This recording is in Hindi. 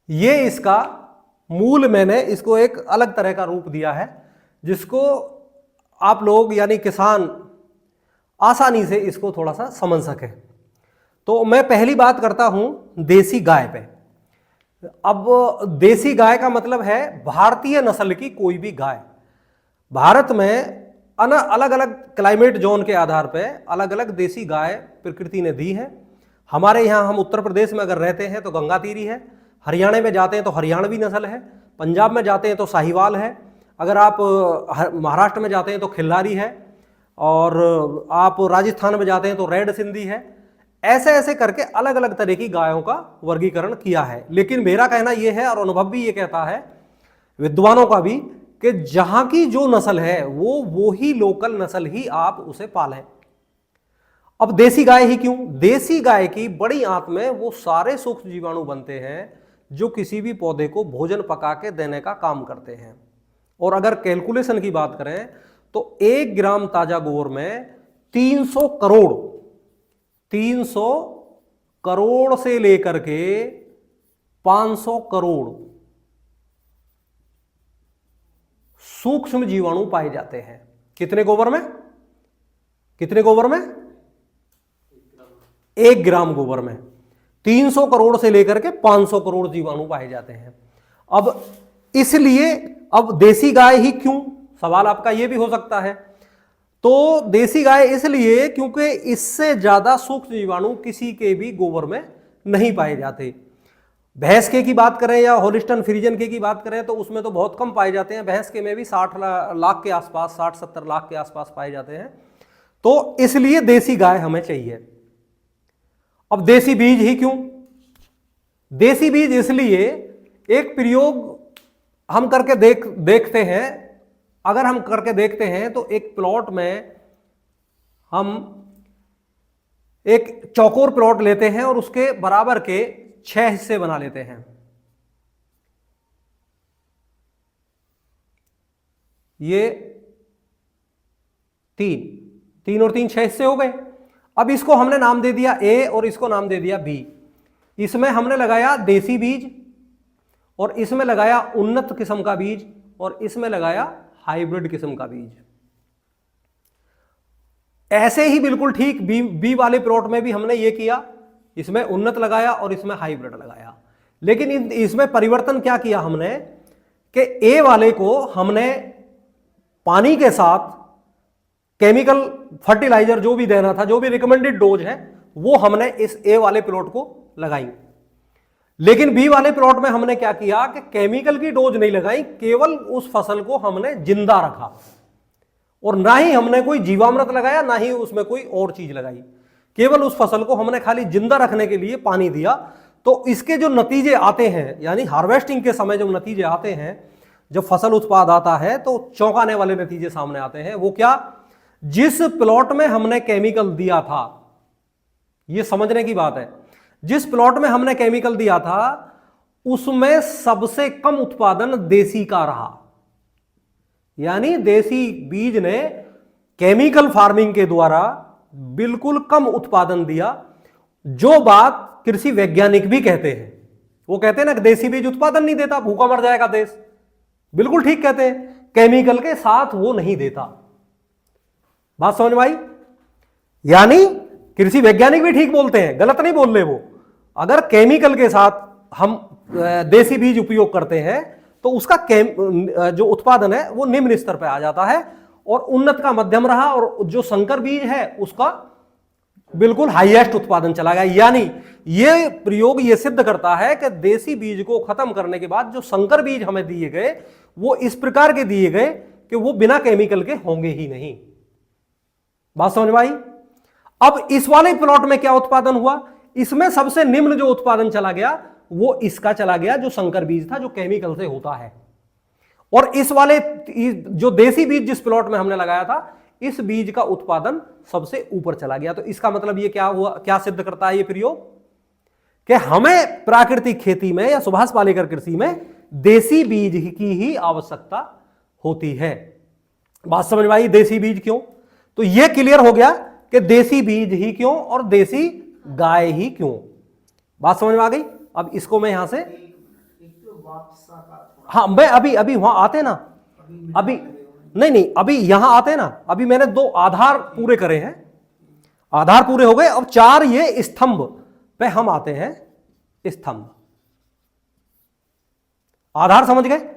ये इसका मूल, मैंने इसको एक अलग तरह का रूप दिया है जिसको आप लोग यानी किसान आसानी से इसको थोड़ा सा समझ सके। तो मैं पहली बात करता हूं देसी गाय पे। अब देसी गाय का मतलब है भारतीय नस्ल की कोई भी गाय। भारत में अलग अलग क्लाइमेट जोन के आधार पर अलग अलग देसी गाय प्रकृति ने दी है। हमारे यहाँ हम उत्तर प्रदेश में अगर रहते हैं तो गंगातीरी है, हरियाणा में जाते हैं तो हरियाणवी नस्ल है, पंजाब में जाते हैं तो साहिवाल है, अगर आप महाराष्ट्र में जाते हैं तो खिल्लारी है, और आप राजस्थान में जाते हैं तो रेड सिंधी है। ऐसे ऐसे करके अलग अलग तरह की गायों का वर्गीकरण किया है। लेकिन मेरा कहना यह है और अनुभव भी ये कहता है विद्वानों का भी कि जहां की जो नस्ल है वो ही लोकल नस्ल ही आप उसे पालें। अब देसी गाय ही क्यों? देसी गाय की बड़ी आंत में वो सारे सूक्ष्म जीवाणु बनते हैं जो किसी भी पौधे को भोजन पका के देने का काम करते हैं। और अगर कैलकुलेशन की बात करें तो 1 ग्राम ताजा गोबर में 300 करोड़ से लेकर के 500 करोड़ सूक्ष्म जीवाणु पाए जाते हैं। कितने गोबर में? 1 ग्राम गोबर में 300 करोड़ से लेकर के 500 करोड़ जीवाणु पाए जाते हैं। अब इसलिए अब देसी गाय ही क्यों, सवाल आपका यह भी हो सकता है। तो देसी गाय इसलिए क्योंकि इससे ज्यादा सूक्ष्म जीवाणु किसी के भी गोबर में नहीं पाए जाते। भैंस के की बात करें या होलिस्टन फ्रीजन के की बात करें तो उसमें तो बहुत कम पाए जाते हैं। भैंस के में भी 60 लाख के आसपास, 60-70 लाख के आसपास पाए जाते हैं। तो इसलिए देसी गाय हमें चाहिए। अब देसी बीज ही क्यों? देसी बीज इसलिए, एक प्रयोग हम करके देखते हैं। अगर हम करके देखते हैं तो एक प्लॉट में हम एक चौकोर प्लॉट लेते हैं और उसके बराबर के 6 हिस्से बना लेते हैं। ये 3 और 3 6 हिस्से हो गए। अब इसको हमने नाम दे दिया ए और इसको नाम दे दिया बी। इसमें हमने लगाया देसी बीज और इसमें लगाया उन्नत किस्म का बीज और इसमें लगाया हाइब्रिड किस्म का बीज। ऐसे ही बिल्कुल ठीक बी वाले प्लॉट में भी हमने ये किया, इसमें उन्नत लगाया और इसमें हाइब्रिड लगाया। लेकिन इसमें परिवर्तन क्या किया हमने कि ए वाले को हमने पानी के साथ केमिकल फर्टिलाइजर जो भी देना था, जो भी रिकमेंडेड डोज है, वो हमने इस ए वाले प्लॉट को लगाई। लेकिन बी वाले प्लॉट में हमने क्या किया कि केमिकल की डोज नहीं लगाई, केवल उस फसल को हमने जिंदा रखा और ना ही हमने कोई जीवामृत लगाया, ना ही उसमें कोई और चीज लगाई। केवल उस फसल को हमने खाली जिंदा रखने के लिए पानी दिया। तो इसके जो नतीजे आते हैं, यानी हार्वेस्टिंग के समय जो नतीजे आते हैं, जब फसल उत्पाद आता है तो चौंकाने वाले नतीजे सामने आते हैं। वो क्या? जिस प्लॉट में हमने केमिकल दिया था, यह समझने की बात है, जिस प्लॉट में हमने केमिकल दिया था उसमें सबसे कम उत्पादन देसी का रहा। यानी देसी बीज ने केमिकल फार्मिंग के द्वारा बिल्कुल कम उत्पादन दिया। जो बात कृषि वैज्ञानिक भी कहते हैं, वो कहते हैं ना कि देसी बीज उत्पादन नहीं देता, भूखा मर जाएगा देश। बिल्कुल ठीक कहते हैं, केमिकल के साथ वो नहीं देता। बात समझ में आई? यानी कृषि वैज्ञानिक भी ठीक बोलते हैं, गलत नहीं बोल रहे वो। अगर केमिकल के साथ हम देसी बीज उपयोग करते हैं तो उसका जो उत्पादन है वो निम्न स्तर पर आ जाता है और उन्नत का मध्यम रहा और जो संकर बीज है उसका बिल्कुल हाईएस्ट उत्पादन चला गया। यानी ये प्रयोग ये सिद्ध करता है कि देसी बीज को खत्म करने के बाद जो संकर बीज हमें दिए गए वो इस प्रकार के दिए गए कि वो बिना केमिकल के होंगे ही नहीं। बात समझ में आई? अब इस वाले प्लॉट में क्या उत्पादन हुआ? इसमें सबसे निम्न जो उत्पादन चला गया वो इसका चला गया जो संकर बीज था, जो केमिकल से होता है। और इस वाले जो देसी बीज जिस प्लॉट में हमने लगाया था, इस बीज का उत्पादन सबसे ऊपर चला गया। तो इसका मतलब ये क्या हुआ, क्या सिद्ध करता है ये प्रयोग कि हमें प्राकृतिक खेती में या सुभाष पालेकर कृषि में देसी बीज की ही आवश्यकता होती है। बात समझ में आई? देसी बीज क्यों? तो यह क्लियर हो गया कि देसी बीज ही क्यों और देसी गाय ही क्यों। बात समझ में आ गई? अब इसको मैं यहां से हाँ मैं अभी अभी वहां आते ना, अभी नहीं अभी यहां आते ना, अभी मैंने 2 आधार पूरे करे हैं, आधार पूरे हो गए, अब 4 ये स्तंभ पे हम आते हैं। स्तंभ आधार समझ गए।